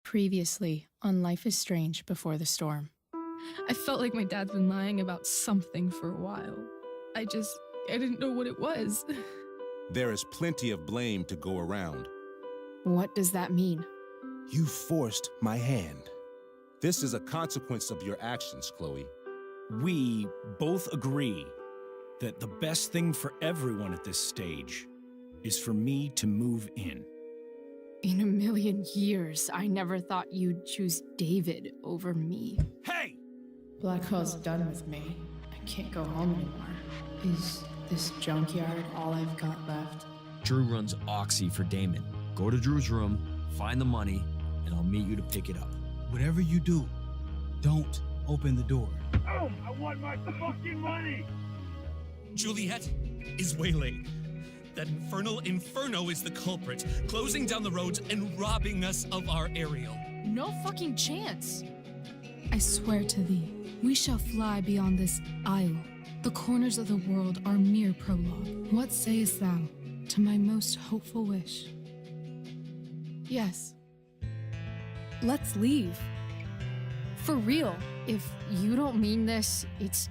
Previously on Life is Strange Before the Storm. I felt like my dad's been lying about something for a while. I didn't know what it was. There is plenty of blame to go around. What does that mean? You forced my hand. This is a consequence of your actions, Chloe. We both agree that the best thing for everyone at this stage is for me to move in. In a million years, I never thought you'd choose David over me. Hey! Blackwell's done with me. I can't go home anymore. Is this junkyard all I've got left? Drew runs Oxy for Damon. Go to Drew's room, find the money, and I'll meet you to pick it up. Whatever you do, don't open the door. Oh, I want my fucking money! Juliet is waylaid. That infernal Inferno is the culprit, closing down the roads and robbing us of our Ariel. No fucking chance. I swear to thee, we shall fly beyond this isle. The corners of the world are mere prologue. What sayest thou to my most hopeful wish? Yes. Let's leave. For real. If you don't mean this, it's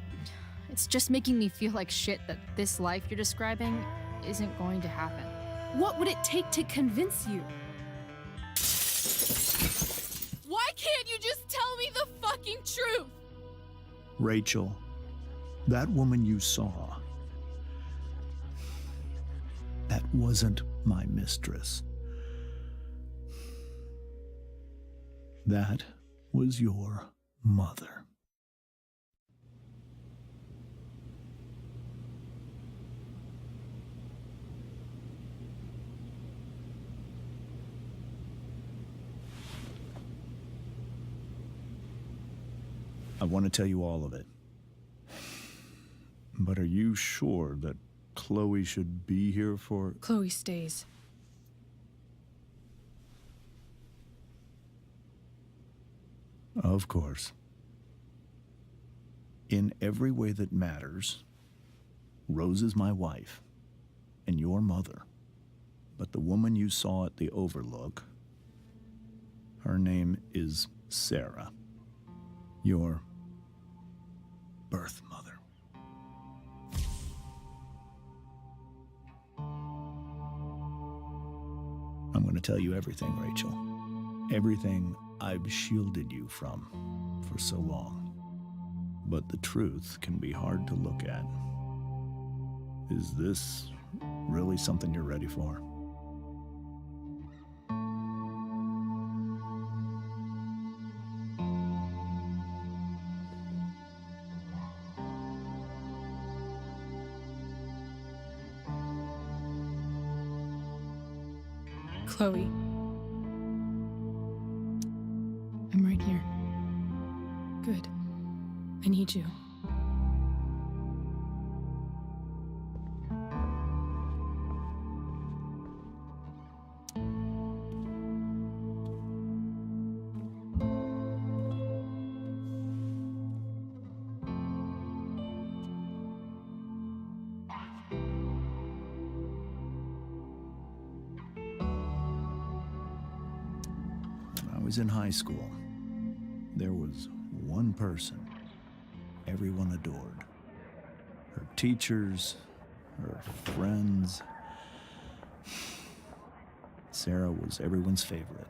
just making me feel like shit that this life you're describing isn't going to happen. What would it take to convince you? Why can't you just tell me the fucking truth? Rachel, that woman you saw, that wasn't my mistress. That was your mother. I want to tell you all of it. But are you sure that Chloe should be here for... Chloe stays. Of course. In every way that matters, Rose is my wife and your mother. But the woman you saw at the Overlook, her name is Sarah. Your birth mother. I'm going to tell you everything, Rachel. Everything I've shielded you from for so long. But the truth can be hard to look at. Is this really something you're ready for? Chloe. I'm right here. Good. I need you. When I was in high school, there was one person everyone adored. Her teachers, her friends. Sarah was everyone's favorite.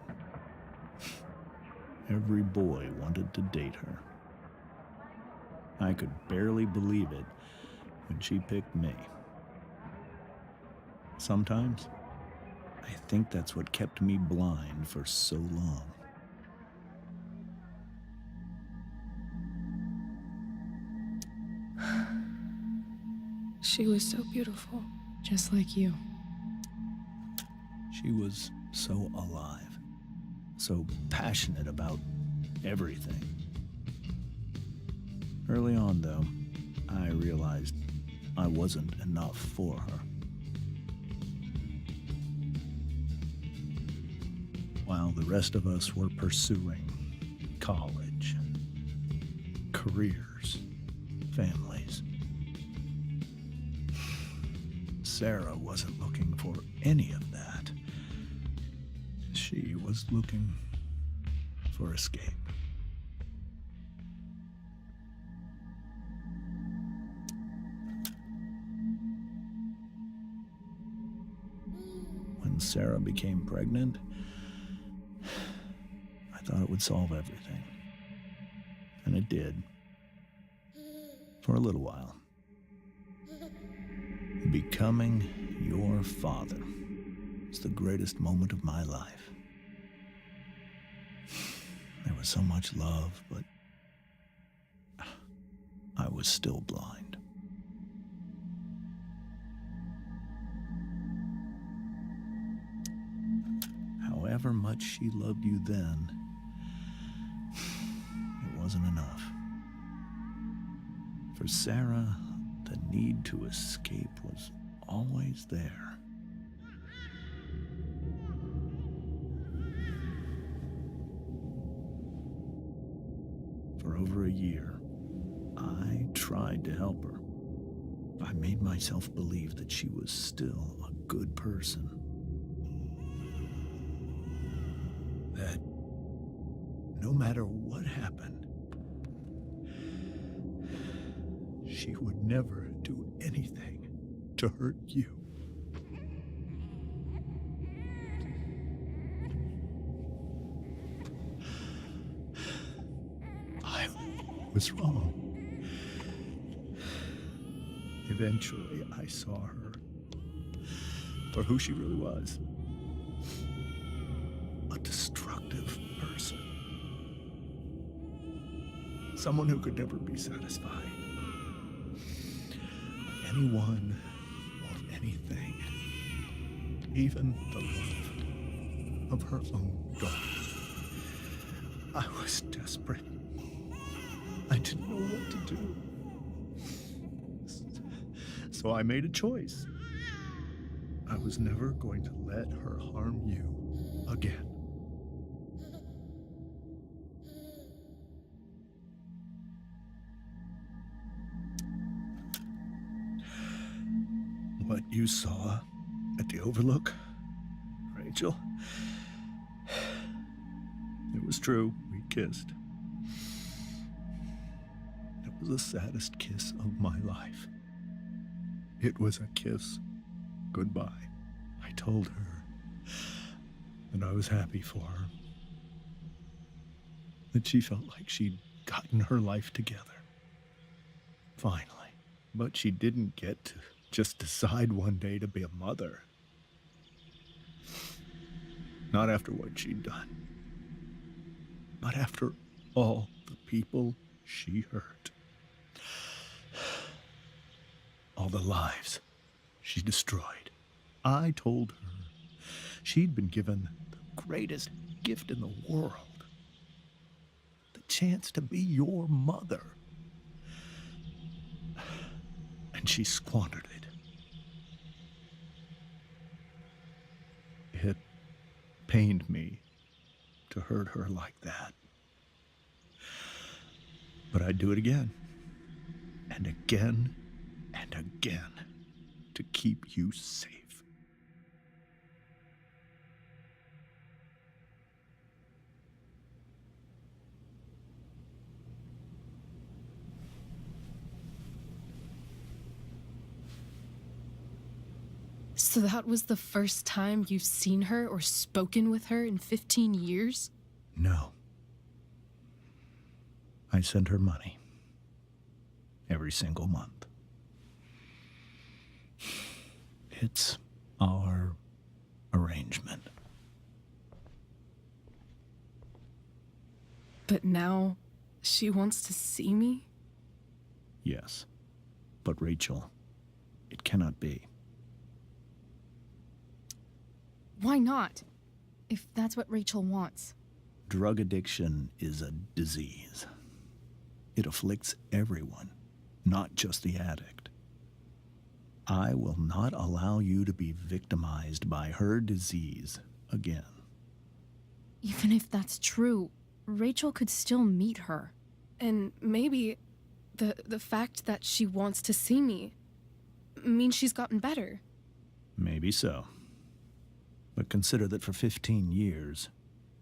Every boy wanted to date her. I could barely believe it when she picked me. Sometimes, I think that's what kept me blind for so long. She was so beautiful, just like you. She was so alive, so passionate about everything. Early on, though, I realized I wasn't enough for her. While the rest of us were pursuing college, careers, families, Sarah wasn't looking for any of that. She was looking for escape. When Sarah became pregnant, I thought it would solve everything. And it did. For a little while. Becoming your father is the greatest moment of my life. There was so much love, but I was still blind. However much she loved you then, it wasn't enough. For Sarah, the need to escape was always there. For over a year, I tried to help her. I made myself believe that she was still a good person. That no matter what happened, she would never do anything to hurt you. I was wrong. Eventually, I saw her for who she really was. A destructive person. Someone who could never be satisfied. Anyone or anything. Even the love of her own daughter. I was desperate. I didn't know what to do. So I made a choice. I was never going to let her harm you again. What you saw at the Overlook, Rachel, it was true. We kissed. It was the saddest kiss of my life. It was a kiss goodbye. I told her that I was happy for her. That she felt like she'd gotten her life together. Finally. But she didn't get to just decide one day to be a mother. Not after what she'd done. Not after all the people she hurt. All the lives she destroyed. I told her she'd been given the greatest gift in the world. The chance to be your mother. And she squandered it. It pained me to hurt her like that. But I'd do it again. And again. And again, to keep you safe. So that was the first time you've seen her or spoken with her in 15 years? No. I sent her money. Every single month. It's our arrangement. But now she wants to see me? Yes. But Rachel, it cannot be. Why not? If that's what Rachel wants. Drug addiction is a disease. It afflicts everyone, not just the addict. I will not allow you to be victimized by her disease again. Even if that's true, Rachel could still meet her. And maybe the fact that she wants to see me means she's gotten better. Maybe so. But consider that for 15 years,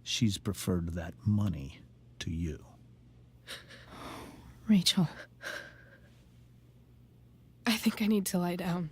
She's preferred that money to you. Rachel. I think I need to lie down.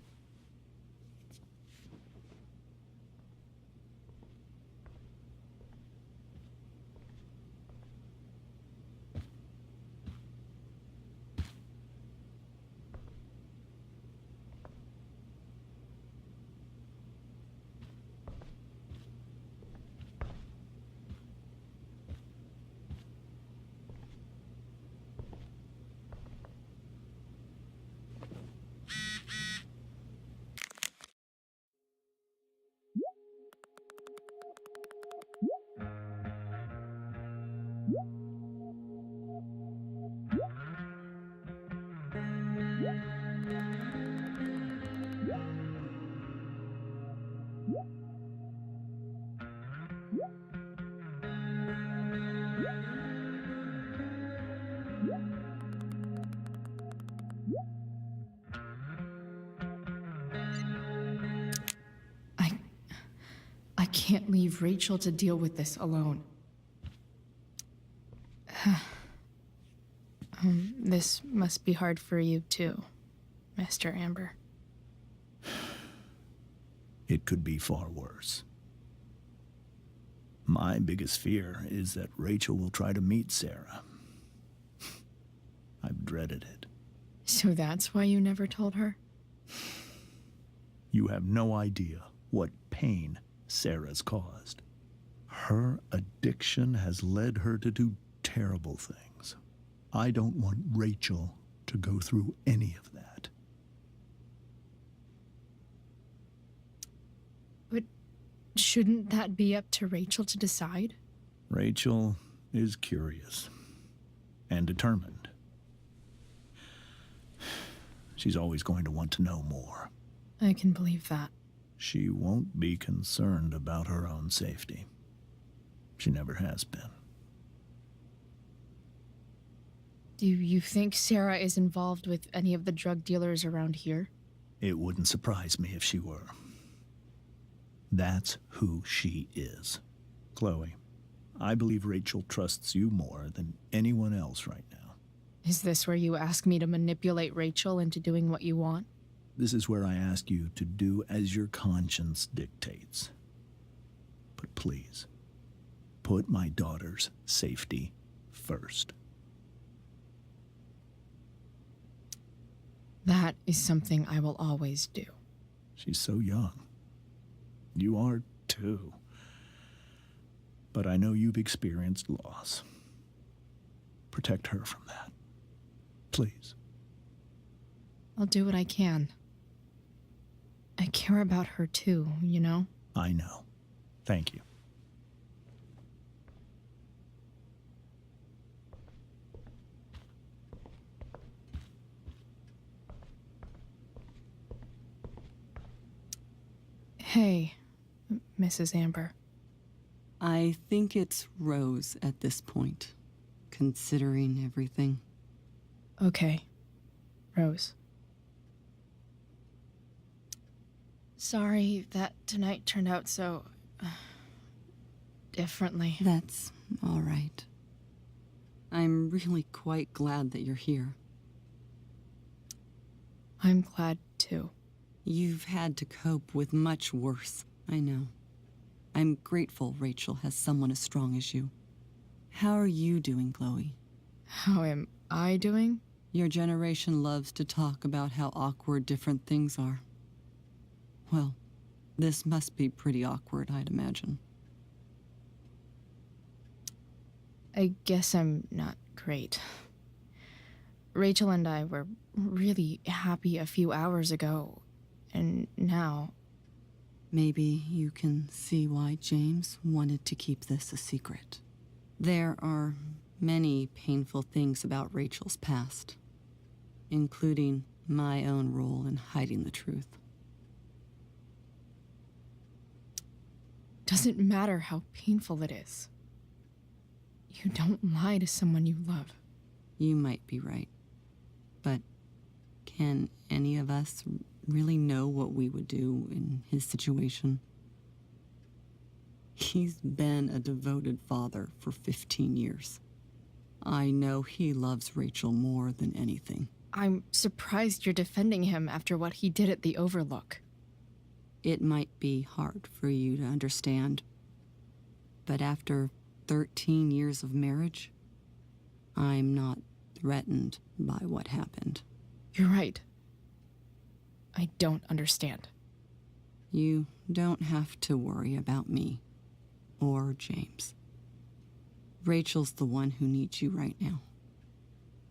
I can't leave Rachel to deal with this alone. This must be hard for you too, Mr. Amber. It could be far worse. My biggest fear is that Rachel will try to meet Sarah. I've dreaded it. So that's why you never told her? You have no idea what pain Sarah's caused. Her addiction has led her to do terrible things. I don't want Rachel to go through any of that. But shouldn't that be up to Rachel to decide? Rachel is curious and determined. She's always going to want to know more. I can believe that. She won't be concerned about her own safety. She never has been. Do you think Sarah is involved with any of the drug dealers around here? It wouldn't surprise me if she were. That's who she is. Chloe, I believe Rachel trusts you more than anyone else right now. Is this where you ask me to manipulate Rachel into doing what you want? This is where I ask you to do as your conscience dictates. But please, put my daughter's safety first. That is something I will always do. She's so young. You are too. But I know you've experienced loss. Protect her from that. Please. I'll do what I can. I care about her too, you know? I know. Thank you. Hey, Mrs. Amber. I think it's Rose at this point, considering everything. Okay, Rose. Sorry that tonight turned out so differently. That's all right. I'm really quite glad that you're here. I'm glad too. You've had to cope with much worse, I know. I'm grateful Rachel has someone as strong as you. How are you doing, Chloe? How am I doing? Your generation loves to talk about how awkward different things are. Well, this must be pretty awkward, I'd imagine. I guess I'm not great. Rachel and I were really happy a few hours ago, and now... Maybe you can see why James wanted to keep this a secret. There are many painful things about Rachel's past, including my own role in hiding the truth. Doesn't matter how painful it is. You don't lie to someone you love. You might be right. But can any of us really know what we would do in his situation? He's been a devoted father for 15 years. I know he loves Rachel more than anything. I'm surprised you're defending him after what he did at the Overlook. It might be hard for you to understand, but after 13 years of marriage, I'm not threatened by what happened. You're right. I don't understand. You don't have to worry about me or James. Rachel's the one who needs you right now.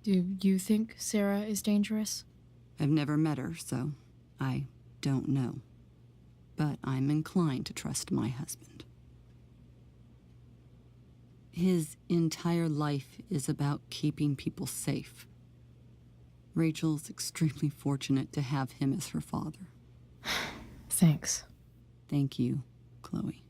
Do you think Sarah is dangerous? I've never met her, so I don't know. But I'm inclined to trust my husband. His entire life is about keeping people safe. Rachel's extremely fortunate to have him as her father. Thanks. Thank you, Chloe.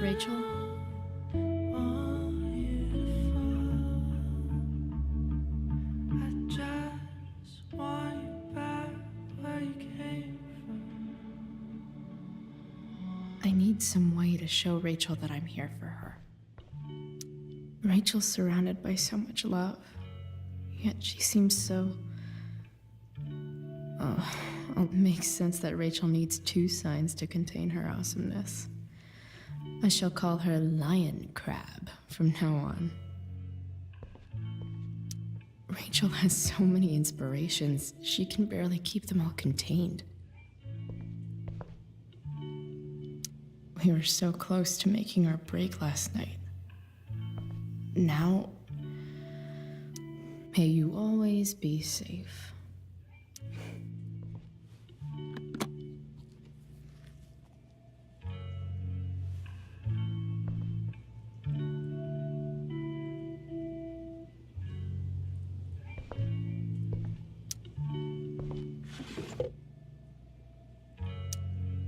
Rachel? I need some way to show Rachel that I'm here for her. Rachel's surrounded by so much love, yet she seems so... Oh, it makes sense that Rachel needs two signs to contain her awesomeness. I shall call her Lion Crab from now on. Rachel has so many inspirations, she can barely keep them all contained. We were so close to making our break last night. Now, may you always be safe.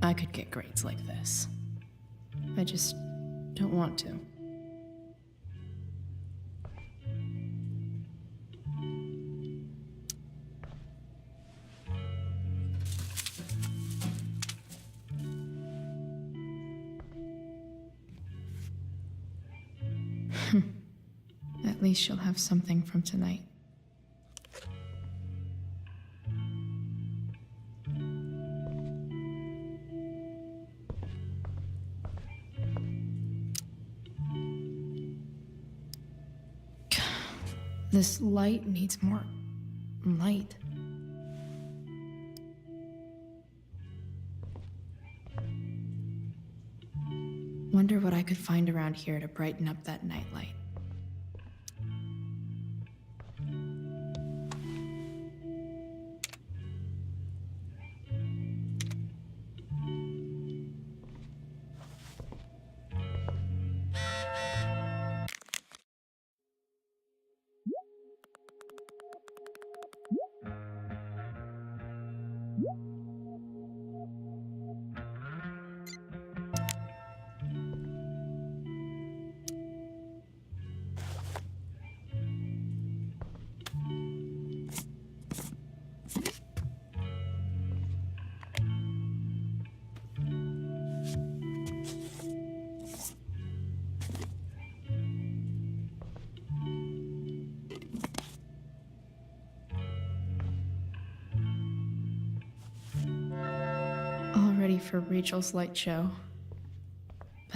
I could get grades like this. I just don't want to. At least she'll have something from tonight. This light needs more light. Wonder what I could find around here to brighten up that nightlight. All ready for Rachel's light show.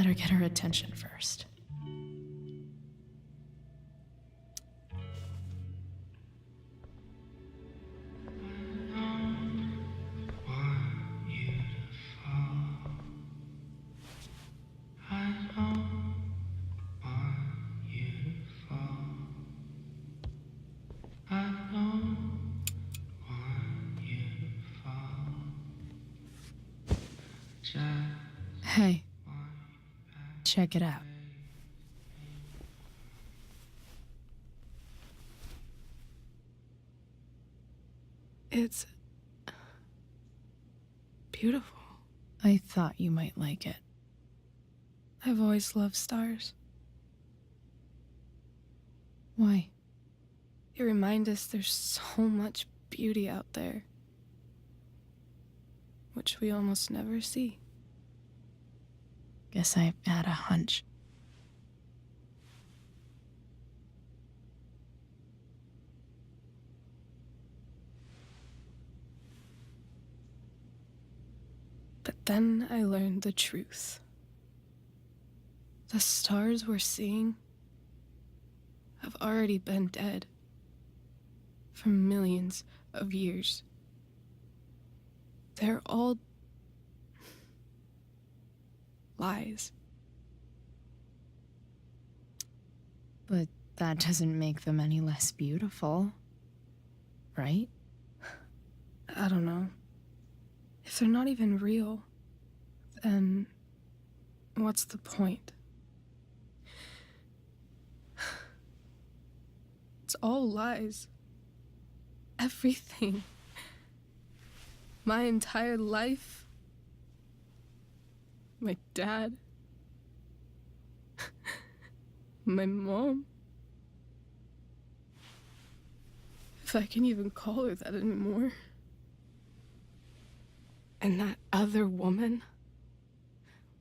Better get her attention first. Hey, check it out. It's beautiful. I thought you might like it. I've always loved stars. Why? They remind us there's so much beauty out there, which we almost never see. Guess I had a hunch. But then I learned the truth. The stars we're seeing have already been dead for millions of years. They're all lies. But that doesn't make them any less beautiful, right? I don't know. If they're not even real, then what's the point? It's all lies. Everything. My entire life. My dad. My mom. If I can even call her that anymore. And that other woman.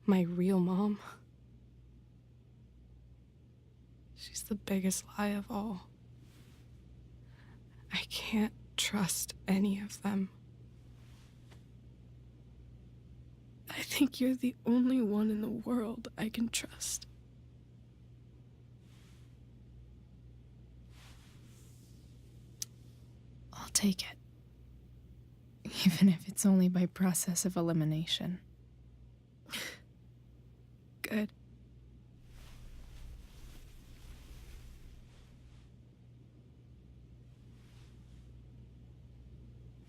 My real mom. She's the biggest lie of all. I can't trust any of them. I think you're the only one in the world I can trust. I'll take it. Even if it's only by process of elimination. Good.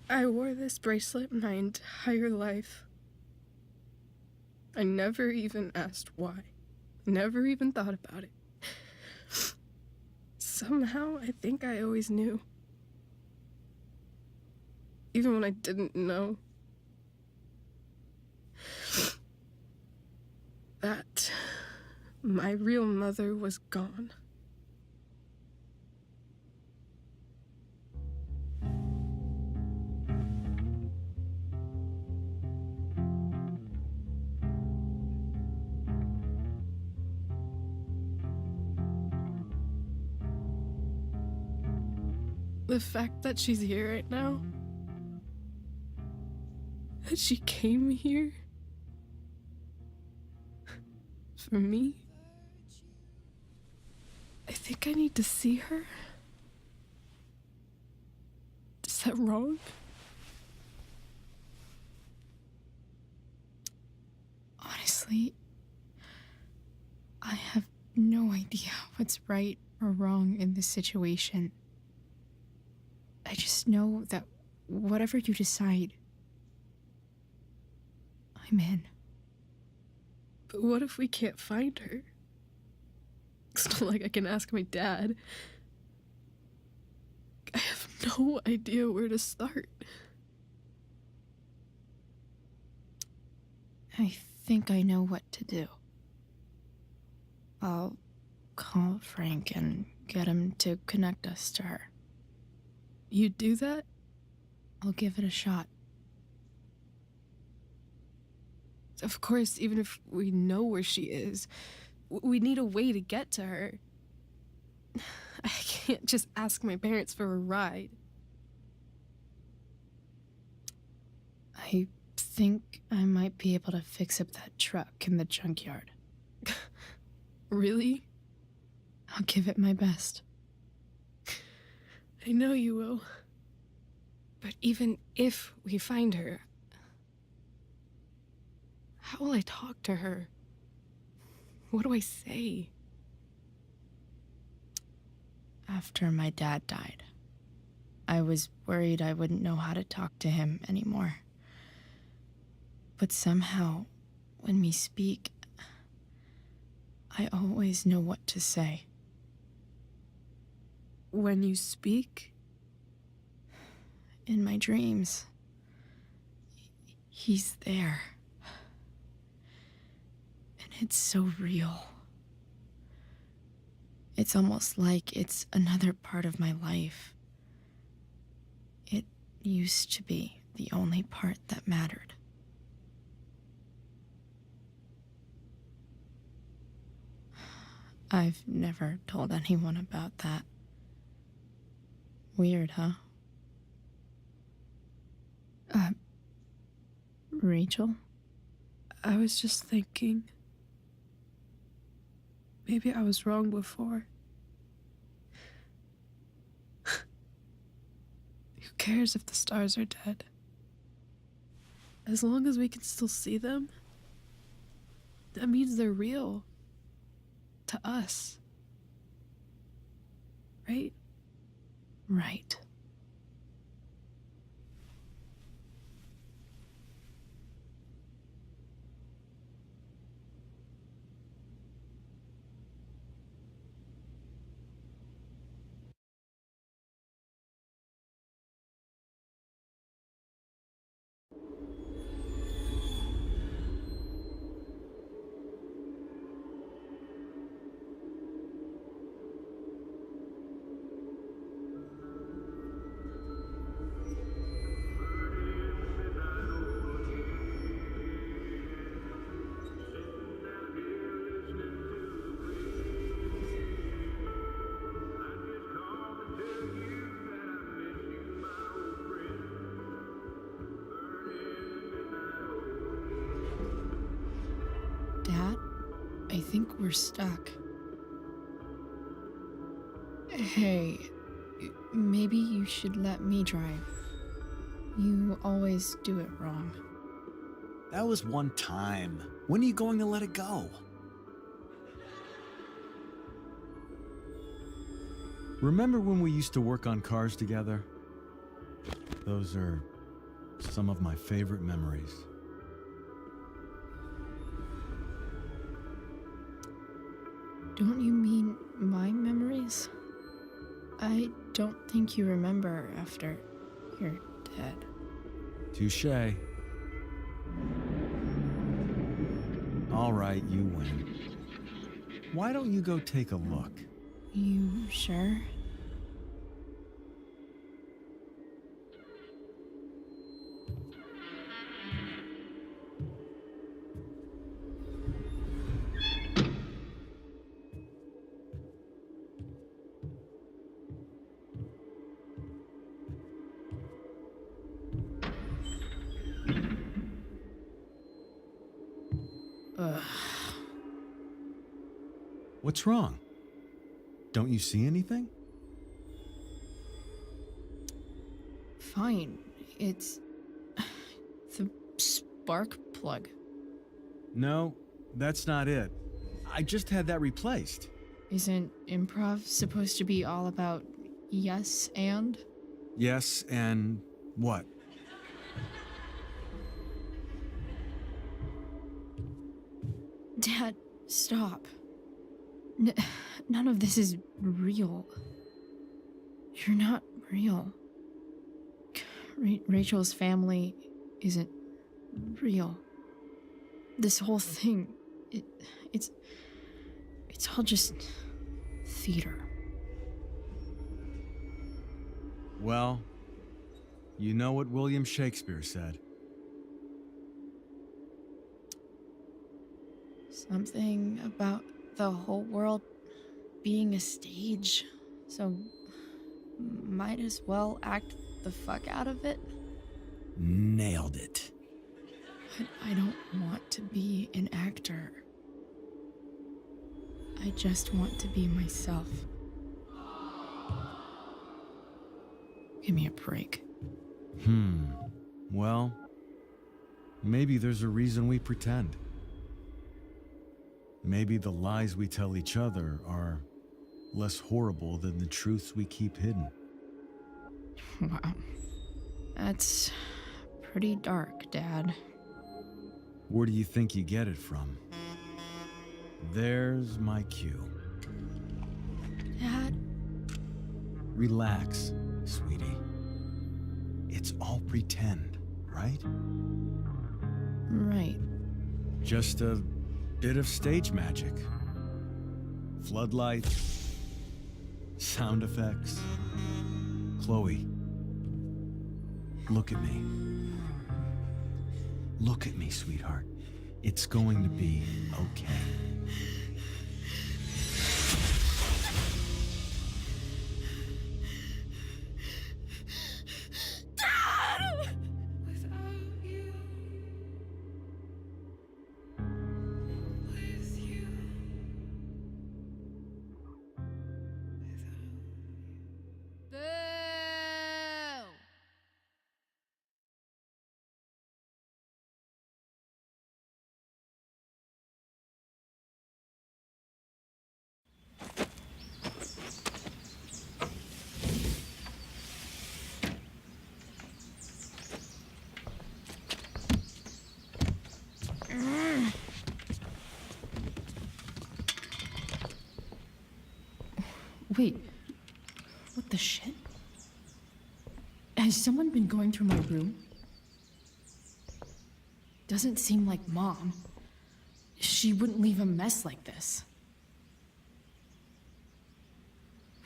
I wore this bracelet my entire life. I never even asked why. Never even thought about it. Somehow, I think I always knew. Even when I didn't know. That my real mother was gone. The fact that she's here right now, that she came here for me, I think I need to see her. Is that wrong? Honestly, I have no idea what's right or wrong in this situation. I just know that whatever you decide, I'm in. But what if we can't find her? It's not like I can ask my dad. I have no idea where to start. I think I know what to do. I'll call Frank and get him to connect us to her. You'd do that? I'll give it a shot. Of course, even if we know where she is, we need a way to get to her. I can't just ask my parents for a ride. I think I might be able to fix up that truck in the junkyard. Really? I'll give it my best. I know you will. But even if we find her, how will I talk to her? What do I say? After my dad died, I was worried I wouldn't know how to talk to him anymore. But somehow, when we speak, I always know what to say. When you speak? In my dreams, he's there. And it's so real. It's almost like it's another part of my life. It used to be the only part that mattered. I've never told anyone about that. Weird, huh? Rachel? I was just thinking. Maybe I was wrong before. Who cares if the stars are dead? As long as we can still see them, that means they're real. To us. Right? Right. Dad, I think we're stuck. Hey, maybe you should let me drive. You always do it wrong. That was one time. When are you going to let it go? Remember when we used to work on cars together? Those are some of my favorite memories. Don't you mean my memories? I don't think you remember after you're dead. Touché. All right, you win. Why don't you go take a look? You sure? Ugh. What's wrong? Don't you see anything? Fine. It's the spark plug. No, that's not it. I just had that replaced. Isn't improv supposed to be all about yes and? Yes, and what? Dad, stop. None of this is real. You're not real. Rachel's family isn't real. This whole thing, it's all just theater. Well, you know what William Shakespeare said. Something about the whole world being a stage, so might as well act the fuck out of it. Nailed it. But I don't want to be an actor. I just want to be myself. Give me a break. Well, maybe there's a reason we pretend. Maybe the lies we tell each other are less horrible than the truths we keep hidden. Wow. That's pretty dark, Dad. Where do you think you get it from? There's my cue. Dad? Relax, sweetie. It's all pretend, right? Right. Just a bit of stage magic. Floodlights, sound effects. Chloe, look at me. Look at me, sweetheart. It's going to be okay. Wait, what the shit? Has someone been going through my room? Doesn't seem like Mom. She wouldn't leave a mess like this.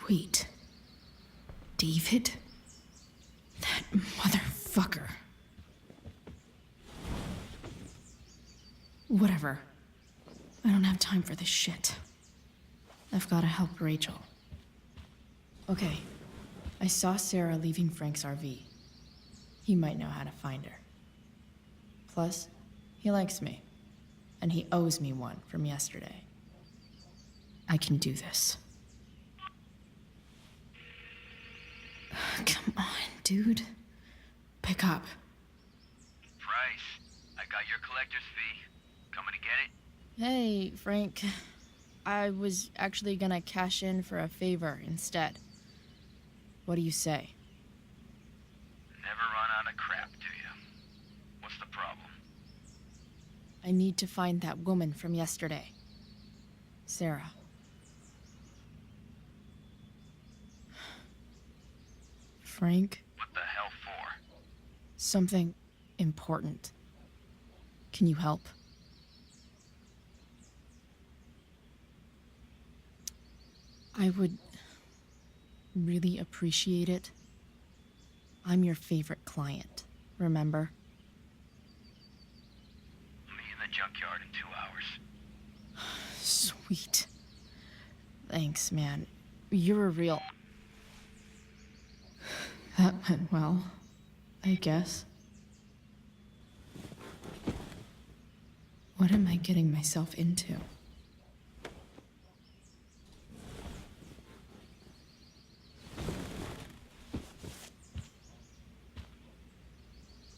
Wait. David? That motherfucker. Whatever. I don't have time for this shit. I've gotta help Rachel. Okay, I saw Sarah leaving Frank's RV. He might know how to find her. Plus, he likes me, and he owes me one from yesterday. I can do this. Come on, dude. Pick up. Price, I got your collector's fee. Coming to get it? Hey, Frank. I was actually gonna cash in for a favor instead. What do you say? Never run out of crap, do you? What's the problem? I need to find that woman from yesterday. Sarah. Frank? What the hell for? Something important. Can you help? I would really appreciate it. I'm your favorite client, remember? Meet in the junkyard in 2 hours. Sweet. Thanks, man. You're a real... That went well, I guess. What am I getting myself into?